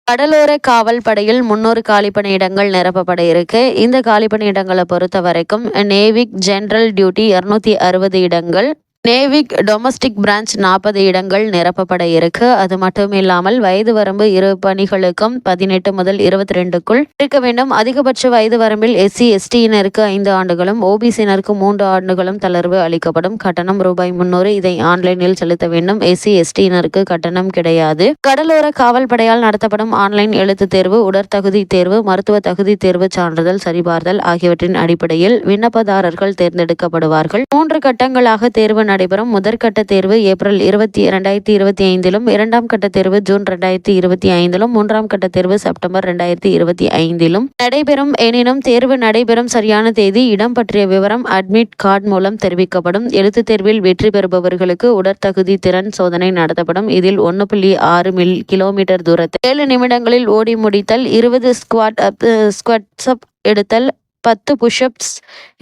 கடலோர காவல் படையில் 300 காலிப்பணியிடங்கள் நிரப்பப்பட இருக்கு. இந்த காலிப்பணியிடங்களை பொறுத்த வரைக்கும் நேவிக் ஜெனரல் டியூட்டி 260 இடங்கள், நேவிக் டொமஸ்டிக் பிரான்ச் 40 இடங்கள் நிரப்பப்பட இருக்கு. அது மட்டும் இல்லாமல் வயது வரம்பு இரு பணிகளுக்கும் 18 முதல் 22க்குள் இருக்க வேண்டும். அதிகபட்ச வயது வரம்பில் SC/STயினருக்கு 5 ஆண்டுகளும் OBCயினருக்கு 3 ஆண்டுகளும் தளர்வு அளிக்கப்படும். கட்டணம் ரூபாய் 300. இதை ஆன்லைனில் செலுத்த வேண்டும். SC/STயினருக்கு கட்டணம் கிடையாது. கடலோர காவல் படையால் நடத்தப்படும் ஆன்லைன் எழுத்து தேர்வு, உடற்தகுதி தேர்வு, மருத்துவ தகுதி தேர்வு சான்றிதழ் சரிபார்த்தல் ஆகியவற்றின் அடிப்படையில் விண்ணப்பதாரர்கள் தேர்ந்தெடுக்கப்படுவார்கள். 3 கட்டங்களாக தேர்வு நடைபெறும். முதற்கட்ட தேர்வு ஏப்ரல் 2025லும், இரண்டாம் கட்ட தேர்வு ஜூன் 2025லும், மூன்றாம் கட்ட தேர்வு செப்டம்பர் 2025லும் நடைபெறும். எனினும் தேர்வு நடைபெறும் சரியான தேதி, இடம் பற்றிய விவரம் அட்மிட் கார்டு மூலம் தெரிவிக்கப்படும். எழுத்து தேர்வில் வெற்றி பெறுபவர்களுக்கு உடற்தகுதி திறன் சோதனை நடத்தப்படும். இதில் 1.6 கிலோமீட்டர் தூரத்தை 7 நிமிடங்களில் ஓடி முடித்தல், 20 ஸ்குவாட்ஸ் அப் எடுத்தல், 10 புஷ்அப்ஸ்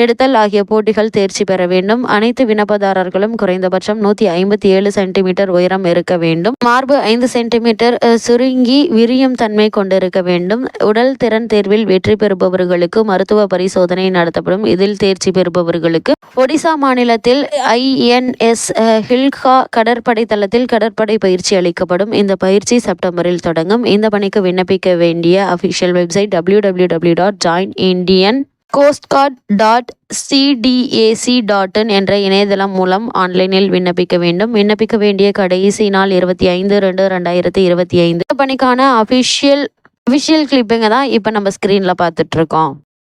எடுத்தல் ஆகிய போட்டிகள் தேர்ச்சி பெற வேண்டும். அனைத்து விண்ணப்பதாரர்களும் குறைந்தபட்சம் 157 சென்டிமீட்டர் உயரம் இருக்க வேண்டும். மார்பு 5 சென்டிமீட்டர் சுருங்கி விரியும் தன்மை கொண்டிருக்க வேண்டும். உடல் திறன் தேர்வில் வெற்றி பெறுபவர்களுக்கு மருத்துவ பரிசோதனை நடத்தப்படும். இதில் தேர்ச்சி பெறுபவர்களுக்கு ஒடிசா மாநிலத்தில் INS ஹில்கா கடற்படை தளத்தில் கடற்படை பயிற்சி அளிக்கப்படும். இந்த பயிற்சி செப்டம்பரில் தொடங்கும். இந்த பணிக்கு விண்ணப்பிக்க வேண்டிய அபிஷியல் வெப்சைட் www.joinIndiancoastguard.cdac.in என்ற இணையதளம் மூலம் ஆன்லைனில் விண்ணப்பிக்க வேண்டும். விண்ணப்பிக்க வேண்டிய கடைசி நாள் 25/2/2025. பணிக்கான அபிஷியல் கிளிப்பிங்கை தான் இப்போ நம்ம ஸ்க்ரீனில் பார்த்துட்டு இருக்கோம்.